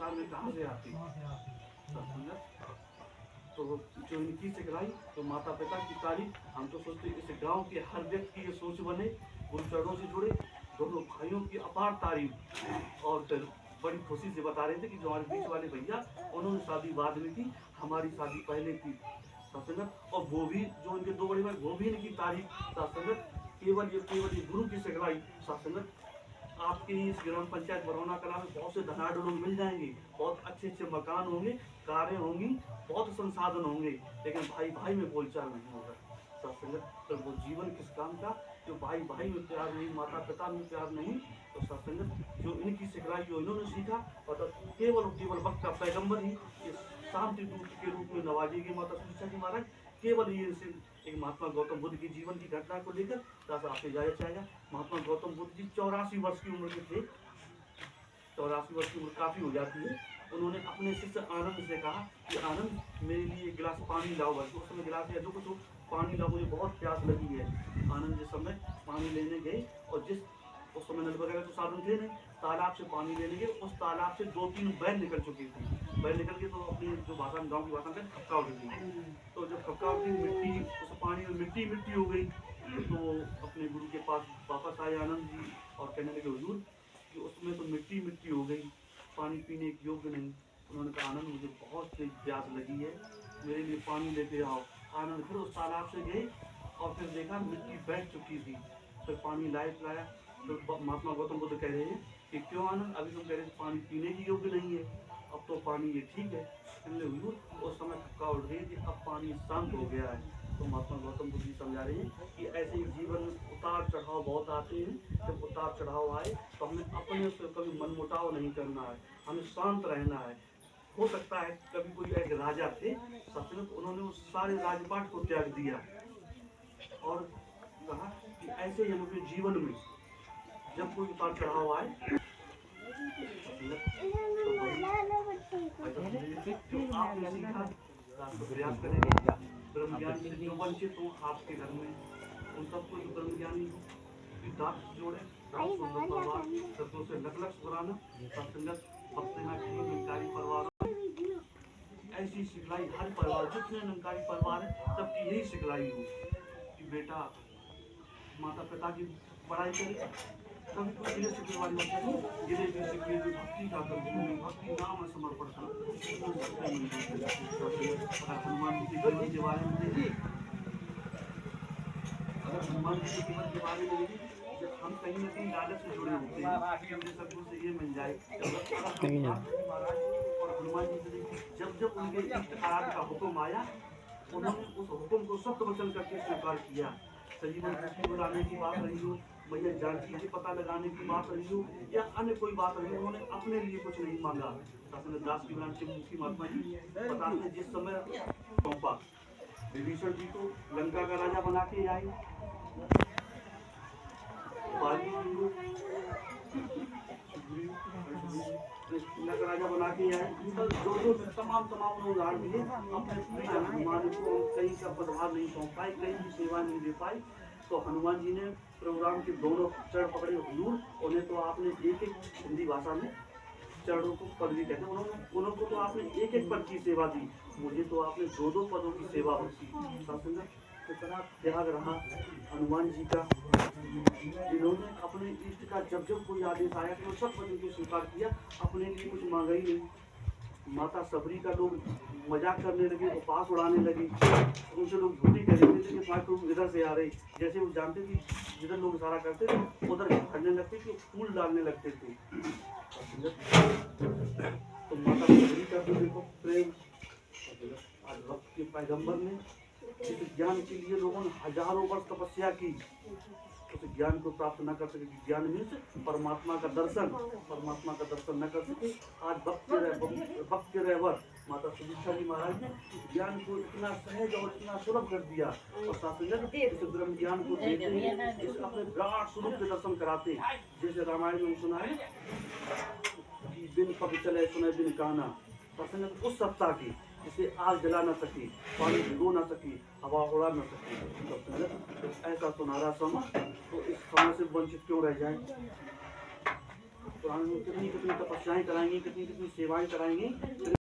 संसार में कहाँ से आती। तो जो इनकी सिखलाई तो माता पिता की तारीफ, हम तो सोचते इस गांव के हर व्यक्ति की ये सोच बने, गुरु चरणों से जुड़े, दोनों भाइयों की अपार तारीफ। और फिर बड़ी खुशी से बता रहे थे कि जो हमारे बीच वाले भैया, उन्होंने शादी बाद में की, हमारी शादी पहले की सत्संगत। और वो भी जो उनके दो बड़े भाई, वो भी इनकी तारीफ सत्संगत। केवल ये गुरु की सिखलाई सत्संगत। आपके इस ग्राम पंचायत बरौना कला में बहुत से धनाढ़ लोग मिल जाएंगे, बहुत अच्छे अच्छे मकान होंगे, कारें होंगी, बहुत संसाधन होंगे, लेकिन भाई भाई में बोलचाल नहीं होगा सत्संगत। तो वो जीवन किस काम का, जो भाई भाई में प्यार नहीं, माता पिता में प्यार नहीं, तो सत्संगत जो इनकी सिखलाई जो इन्होंने सीखा, और केवल वक्त का पैगंबर ही इस शांति दूत के रूप में नवाजेगी माता सुनीता जी महाराज। केवल ये एक महात्मा गौतम बुद्ध की जीवन की घटना को लेकर दास आपसे जाया चाहेगा। महात्मा गौतम बुद्ध जी 84 वर्ष की उम्र के थे। 84 वर्ष की उम्र काफी हो जाती है। उन्होंने अपने शिष्य आनंद से कहा कि आनंद, मेरे लिए एक गिलास पानी लाओ। बस उस समय गिलास या जो कुछ हो, पानी लाओ, मुझे बहुत प्यास लगी है। आनंद जिस समय पानी लेने गए, और जिस उस समय नल वगैरह तो साधन थे नहीं, तालाब से पानी लेने गए, उस तालाब से 2-3 बैल निकल चुकी थी। बैल निकल के तो अपनी जो भाषा में, गाँव की भाषा में खपका उठ गई। तो जब खपका उठी, मिट्टी उस पानी में मिट्टी हो गई। तो अपने गुरु के पास वापस आए आनंद जी और कहने लगे, हुजूर कि उसमें तो मिट्टी हो गई, पानी पीने के योग्य नहीं। उन्होंने कहा, आनंद मुझे बहुत तेज प्यास लगी है, मेरे लिए पानी लेके आओ। आनंद फिर उस तालाब से गए और फिर देखा मिट्टी बैठ चुकी थी। फिर पानी लाया। तो महात्मा गौतम बुद्ध कह रहे हैं कि क्यों आनंद, अभी तुम कह रहे पानी पीने की योग्य नहीं है, अब तो पानी ये ठीक है। हुजूर उस समय थका उठ गई थी, अब पानी शांत हो गया है। तो महात्मा गौतम बुद्ध जी समझा रहे हैं कि ऐसे ही जीवन में उतार चढ़ाव बहुत आते हैं। जब उतार चढ़ाव आए तो हमें अपने से कभी मनमुटाव नहीं करना है, हमें शांत रहना है। हो सकता है कभी कोई एक राजा थे सचमुच, उन्होंने उस सारे राजपाट को त्याग दिया और कहा कि ऐसे ही हम अपने जीवन में जब कोई उतार चढ़ाव आए तो आपने सीखा प्रयास करेंगे। ब्रह्म ज्ञान से जो वंचित हो आपके घर में, उन सबको जो ब्रह्म ज्ञानी हो, दास जोड़े, शब्दों से लख सुराना, सत्संगत भक्ति की निकारी परिवार। ऐसी सिखलाई हर परिवार, जितने निकारी परिवार है सबकी यही सिखलाई हो कि बेटा माता पिता की पढ़ाई करे। कभी कोई गिले शिकवे वाली बात नहीं, गिले भी शिकवे भी भक्ति का कर, भक्ति नाम में समर्पण कर। हनुमान जी के जीवन के बारे में देखिए, अगर हनुमान जी के जीवन के बारे में देखिए, जब हम कहीं ना कहीं लालच से जुड़े होते हैं, सदगुरु से ये मिल जाए महाराज और हनुमान जी से जब उनके इष्ट आराध का हुक्म आया, उन्होंने उस हुक्म को सत्य वचन करके स्वीकार किया। संजीवन सृष्टि बुलाने की बात रही हो, मैया जानकी से पता लगाने की बात रही हो, या अन्य कोई बात रही हो, उन्होंने अपने लिए कुछ नहीं मांगा। दास की मुक्ति महात्मा जी बताते, जिस समय सौंपा विभीषण जी को लंका का राजा बना के आए, राजा बना के आए, जो तमाम उदाहरण दिए। अपने हनुमान को कहीं का पदभार नहीं सौंप पाए, कहीं की सेवा नहीं दे पाई। तो हनुमान जी ने प्रोग्राम के दोनों चरण पकड़े, हुजूर उन्हें तो आपने एक हिंदी भाषा में चरणों को पद भी कहते हैं, उनको तो आपने एक पद की सेवा दी, मुझे तो आपने 2 पदों की सेवा बख्शी। कितना त्याग रहा हनुमान जी का, जिन्होंने अपने इष्ट का जब कोई आदेश आया तो सब पदों को स्वीकार किया, अपने लिए कुछ मांगा ही नहीं। माता सबरी का लोग मजाक करने लगे, उपवास उड़ाने लगे, उनसे लोग झूठी कह रहे थे कि तुम इधर से आ रहे, जैसे वो जानते थे जिधर लोग इशारा करते थे उधर खड़ने लगते थे, फूल डालने लगते थे। तो माता सबरी का तो देखो प्रेम, आज वक्त के पैगंबर ने इस ज्ञान के लिए लोगों ने हजारों वर्ष तपस्या की, उस ज्ञान को प्राप्त न कर सके। ज्ञान मीन्स परमात्मा का दर्शन न कर सके। आज भक्त के रहवर माता सुनीता जी महाराज ने ज्ञान को इतना सहज और इतना सुलभ कर दिया, और शास्त्र इस ब्रह्म ज्ञान को देते हैं, इस अपने विराट स्वरूप के दर्शन कराते। जैसे रामायण में सुना है कि बिन पग चले सुने बिन गाना, उस सत्ता की जिसे आग जला न सकी, पानी भिगो न सकी, हवा उड़ा न सकी। ऐसा सुनहरा समय, तो इस समय से वंचित क्यों रह जाए। पुराने लोग कितनी कितनी तपस्याएं कराएंगे, कितनी कितनी सेवाएं कराएंगे।